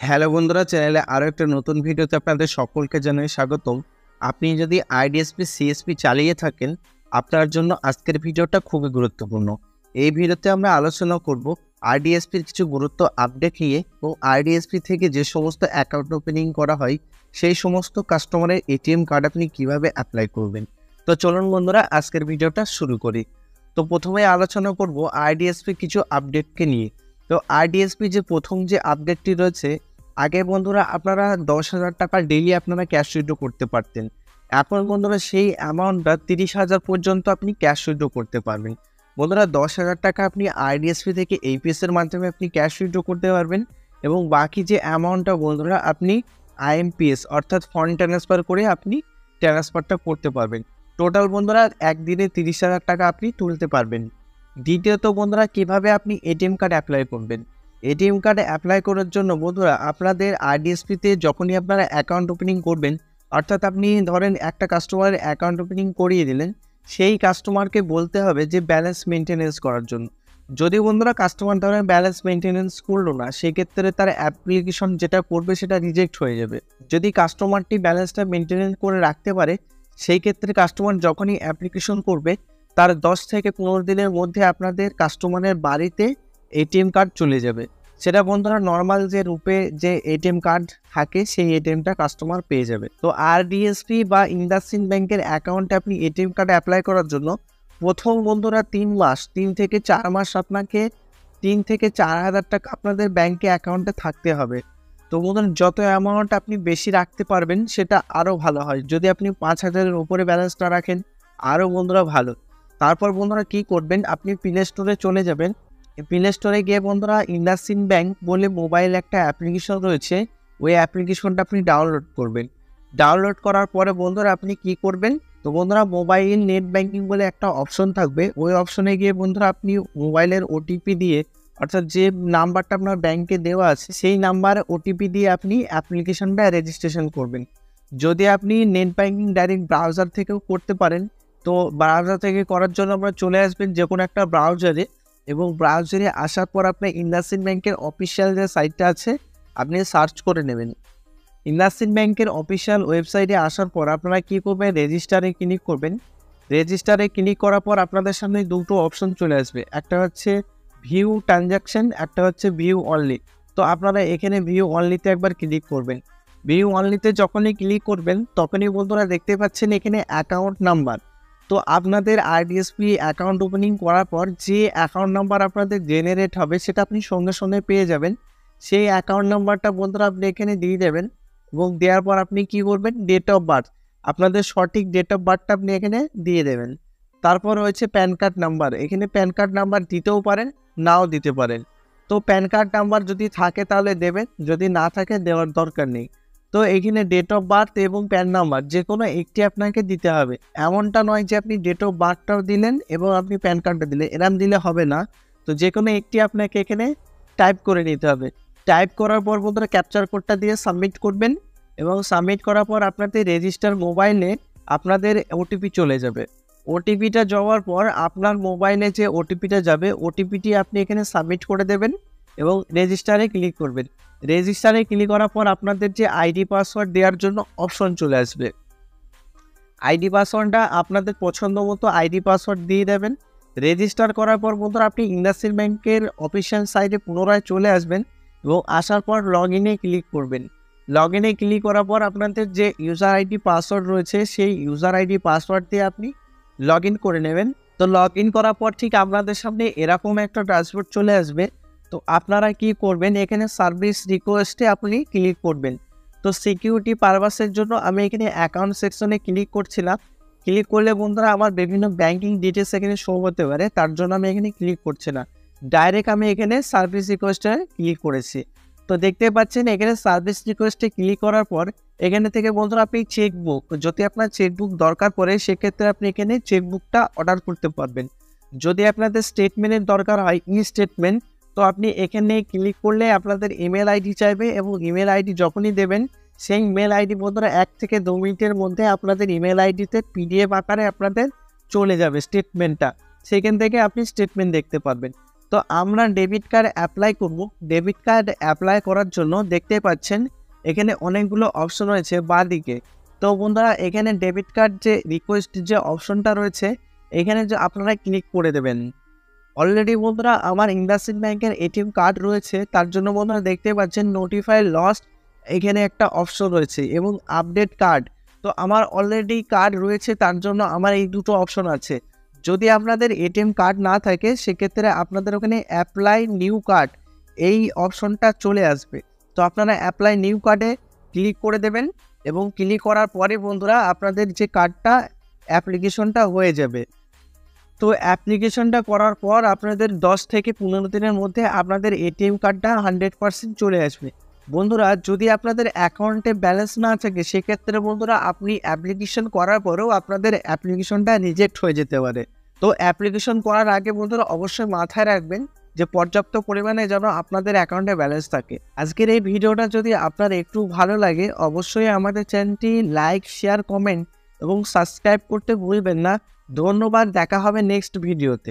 Hello বন্ধুরা, চ্যানেলে আরও একটা নতুন ভিডিওতে আপনাদের সকলকে জানাই স্বাগতম। আপনি যদি আইডিএসপি সিএসপি চালিয়ে থাকেন, আপনার জন্য আজকের ভিডিওটা খুবই গুরুত্বপূর্ণ। এই ভিডিওতে আমরা আলোচনা করব আইডিএসপির কিছু গুরুত্ব আপডেট নিয়ে এবং আইডিএসপি থেকে যে সমস্ত অ্যাকাউন্ট ওপেনিং করা হয় সেই সমস্ত কাস্টমারের এটিএম কার্ড আপনি কিভাবে অ্যাপ্লাই করবেন। তো চলুন বন্ধুরা, আজকের ভিডিওটা শুরু করি। তো প্রথমে আলোচনা করব আইডিএসপি কিছু আপডেটকে নিয়ে। তো আইডিএসপি যে প্রথম যে আপডেটটি রয়েছে, আগে বন্ধুরা আপনারা 10,000 টাকা ডেইলি আপনারা ক্যাশ উইথড্র করতে পারতেন। এখন বন্ধুরা সেই অ্যামাউন্টটা 30,000 পর্যন্ত আপনি ক্যাশ উইথড্র করতে পারবেন। বন্ধুরা 10,000 টাকা আপনি আইডিএসপি থেকে এইপিএস এর মাধ্যমে আপনি ক্যাশ উইথড্র করতে পারবেন এবং বাকি যে অ্যামাউন্টটা বন্ধুরা আপনি আইএমপিএস অর্থাৎ ফান্ড ট্রান্সফার করে আপনি ট্রান্সফারটা করতে পারবেন। টোটাল বন্ধুরা একদিনে 30,000 টাকা আপনি তুলতে পারবেন। দ্বিতীয়ত বন্ধুরা, কিভাবে আপনি এটিএম কার্ড অ্যাপ্লাই করবেন। এটিএম কার্ড অ্যাপ্লাই করার জন্য বন্ধুরা আপনাদের আইডিএসপিতে যখনই আপনারা অ্যাকাউন্ট ওপেনিং করবেন, অর্থাৎ আপনি ধরেন একটা কাস্টমারের অ্যাকাউন্ট ওপেনিং করিয়ে দিলেন, সেই কাস্টমারকে বলতে হবে যে ব্যালেন্স মেনটেনেন্স করার জন্য। যদি বন্ধুরা কাস্টমার ধরেন ব্যালেন্স মেনটেনেন্স করলো না, সেক্ষেত্রে তার অ্যাপ্লিকেশন যেটা করবে সেটা রিজেক্ট হয়ে যাবে। যদি কাস্টমারটি ব্যালেন্সটা মেনটেনেন্স করে রাখতে পারে, সেই ক্ষেত্রে কাস্টমার যখনই অ্যাপ্লিকেশন করবে তার 10 থেকে 15 দিনের মধ্যে আপনাদের কাস্টমারের বাড়িতে এটিএম কার্ড চলে যাবে। সেটা বন্ধুরা নর্মাল যে রূপে যে এটিএম কার্ড থাকে সেই এটিএমটা কাস্টমার পেয়ে যাবে। তো আরডিএসপি বা ইন্ডাসইন্ড ব্যাংকের অ্যাকাউন্টে আপনি এটিএম কার্ড অ্যাপ্লাই করার জন্য প্রথম বন্ধুরা 3 থেকে 4 মাস আপনাকে 3 থেকে 4,000 টাকা আপনাদের ব্যাংকে অ্যাকাউন্টে থাকতে হবে। তো বন্ধুরা যত অ্যামাউন্ট আপনি বেশি রাখতে পারবেন সেটা আরও ভালো হয়। যদি আপনি 5,000-এর উপরে ব্যালেন্সটা রাখেন আরও বন্ধুরা ভালো। তারপর বন্ধুরা কি করবেন, আপনি প্লে স্টোরে চলে যাবেন। প্লে স্টোরে গিয়ে বন্ধুরা ইন্ডাসইন্ড ব্যাংক বলে মোবাইল একটা অ্যাপ্লিকেশন রয়েছে, ওই অ্যাপ্লিকেশনটা আপনি ডাউনলোড করবেন। ডাউনলোড করার পরে বন্ধুরা আপনি কি করবেন, তো বন্ধুরা মোবাইল নেট ব্যাংকিং বলে একটা অপশন থাকবে, ওই অপশনে গিয়ে বন্ধুরা আপনি মোবাইলের ওটিপি দিয়ে, অর্থাৎ যে নাম্বারটা আপনার ব্যাংকে দেওয়া আছে সেই নাম্বারে ওটিপি দিয়ে আপনি অ্যাপ্লিকেশনটা রেজিস্ট্রেশন করবেন। যদি আপনি নেট ব্যাংকিং ডাইরেক্ট ব্রাউজার থেকেও করতে পারেন, তো ব্রাউজার থেকে করার জন্য আপনারা চলে আসবেন যে কোনো একটা ব্রাউজারে এবং ব্রাউজারে আসার পর আপনার ইন্ডাসইন্ড ব্যাংকের অফিসিয়াল যে সাইটটা আছে আপনি সার্চ করে নেবেন। ইন্ডাসইন্ড ব্যাংকের অফিসিয়াল ওয়েবসাইটে আসার পর আপনারা কী করবেন, রেজিস্টারে ক্লিক করবেন। রেজিস্টারে ক্লিক করার পর আপনাদের সামনে দুটো অপশন চলে আসবে, একটা হচ্ছে ভিউ ট্রানজ্যাকশন, একটা হচ্ছে ভিউ অনলি। তো আপনারা এখানে ভিউ অনলিতে একবার ক্লিক করবেন। ভিউ অনলিতে যখনই ক্লিক করবেন তখনই বন্ধুরা দেখতে পাচ্ছেন এখানে অ্যাকাউন্ট নাম্বার। তো আপনাদের আইডিএসপি অ্যাকাউন্ট ওপেনিং করার পর যে অ্যাকাউন্ট নাম্বার আপনাদের জেনারেট হবে সেটা আপনি সঙ্গে সঙ্গে পেয়ে যাবেন। সেই অ্যাকাউন্ট নাম্বারটা বন্ধুরা আপনি এখানে দিয়ে দেবেন এবং দেওয়ার পর আপনি কি করবেন, ডেট অফ বার্থ, আপনাদের সঠিক ডেট অফ বার্থটা আপনি এখানে দিয়ে দেবেন। তারপর হচ্ছে প্যান কার্ড নাম্বার, এখানে প্যান কার্ড নাম্বার দিতেও পারেন, নাও দিতে পারেন। তো প্যান কার্ড নাম্বার যদি থাকে তাহলে দেবেন, যদি না থাকে দেওয়ার দরকার নেই। তো এখানে ডেট অফ বার্থ এবং প্যান নাম্বার যে কোনো একটি আপনাকে দিতে হবে। এমনটা নয় যে আপনি ডেট অফ বার্থটাও দিলেন এবং আপনি প্যান কার্ডটা দিলেন, এরম দিলে হবে না। তো যে কোনো একটি আপনাকে এখানে টাইপ করে নিতে হবে। টাইপ করার পর বন্ধুরা ক্যাপচার কোডটা দিয়ে সাবমিট করবেন এবং সাবমিট করার পর আপনাদের রেজিস্টার মোবাইলে আপনাদের ওটিপি চলে যাবে। ওটিপিটা যাওয়ার পর আপনার মোবাইলে যে ওটিপিটা যাবে ওটিপিটি আপনি এখানে সাবমিট করে দেবেন এবং রেজিস্টারে ক্লিক করবেন। রেজিস্টারে ক্লিক করার পর আপনাদের যে আইডি পাসওয়ার্ড দেওয়ার জন্য অপশন চলে আসবে। আইডি পাসওয়ার্ডটা আপনাদের পছন্দ মতো আইডি পাসওয়ার্ড দিয়ে দেবেন। রেজিস্টার করার পর বন্ধুরা আপনি ইন্ডাসইন্ড ব্যাংকের অফিসিয়াল সাইটে পুনরায় চলে আসবেন এবং আসার পর লগ ইনে ক্লিক করবেন। লগ ইনে ক্লিক করার পর আপনাদের যে ইউজার আইডি পাসওয়ার্ড রয়েছে সেই ইউজার আইডি পাসওয়ার্ড দিয়ে আপনি লগ ইন করে নেবেন। তো লগ ইন করার পর ঠিক আপনাদের সামনে এরকম একটা ড্যাশবোর্ড চলে আসবে। তো আপনারা কি করবেন, এখানে সার্ভিস রিকোয়েস্টে আপনি ক্লিক করবেন। তো সিকিউরিটি পারপাসের জন্য আমি এখানে অ্যাকাউন্ট সেকশনে ক্লিক করছিলাম। ক্লিক করলে বন্ধুরা আমার বিভিন্ন ব্যাংকিং ডিটেলস এখানে শো হতে পারে, তার জন্য আমি এখানে ক্লিক করছি না, ডাইরেক্ট আমি এখানে সার্ভিস রিকোয়েস্টে ক্লিক করেছি। তো দেখতে পাচ্ছেন এখানে সার্ভিস রিকোয়েস্টে ক্লিক করার পর এখানে থেকে বন্ধুরা আপনি চেকবুক, যদি আপনার চেকবুক দরকার পড়ে সেক্ষেত্রে আপনি এখানে চেকবুকটা অর্ডার করতে পারবেন। যদি আপনাদের স্টেটমেন্টের দরকার হয়, ই স্টেটমেন্ট, তো আপনি এখানে ক্লিক করলে আপনাদের ইমেল আইডি চাইবে এবং ইমেল আইডি যখনই দেবেন সেই ইমেল আইডি বন্ধুরা 1 থেকে 2 মিনিটের মধ্যে আপনাদের ইমেল আইডিতে পিডিএফ আকারে আপনাদের চলে যাবে স্টেটমেন্টটা, সেখান থেকে আপনি স্টেটমেন্ট দেখতে পারবেন। তো আমরা ডেবিট কার্ড অ্যাপ্লাই করব। ডেবিট কার্ড অ্যাপ্লাই করার জন্য দেখতে পাচ্ছেন এখানে অনেকগুলো অপশন রয়েছে বাঁদিকে। তো বন্ধুরা এখানে ডেবিট কার্ড যে রিকোয়েস্ট যে অপশনটা রয়েছে এখানে যে আপনারা ক্লিক করে দেবেন। অলরেডি বন্ধুরা আমার ইন্ডাসইন্ড ব্যাংকের এটিএম কার্ড রয়েছে, তার জন্য বন্ধুরা দেখতে পাচ্ছেন নোটিফাই লস্ট এখানে একটা অপশন রয়েছে এবং আপডেট কার্ড। তো আমার অলরেডি কার্ড রয়েছে, তার জন্য আমার এই দুটো অপশন আছে। যদি আপনাদের এটিএম কার্ড না থাকে সেক্ষেত্রে আপনাদের ওখানে অ্যাপ্লাই নিউ কার্ড এই অপশনটা চলে আসবে। তো আপনারা অ্যাপ্লাই নিউ কার্ডে ক্লিক করে দেবেন এবং ক্লিক করার পরে বন্ধুরা আপনাদের যে কার্ডটা অ্যাপ্লিকেশনটা হয়ে যাবে। তো অ্যাপ্লিকেশনটা করার পর আপনাদের 10 থেকে 15 দিনের মধ্যে আপনাদের এটিএম কার্ডটা 100% চলে আসবে। বন্ধুরা যদি আপনাদের অ্যাকাউন্টে ব্যালেন্স না থাকে সেক্ষেত্রে বন্ধুরা আপনি অ্যাপ্লিকেশন করার পরেও আপনাদের অ্যাপ্লিকেশনটা রিজেক্ট হয়ে যেতে পারে। তো অ্যাপ্লিকেশন করার আগে বন্ধুরা অবশ্যই মাথায় রাখবেন যে পর্যাপ্ত পরিমাণে যেন আপনাদের অ্যাকাউন্টে ব্যালেন্স থাকে। আজকের এই ভিডিওটা যদি আপনার একটু ভালো লাগে অবশ্যই আমাদের চ্যানেলটি লাইক, শেয়ার, কমেন্ট এবং সাবস্ক্রাইব করতে ভুলবেন না। ধন্যবাদ, দেখা হবে নেক্সট ভিডিওতে।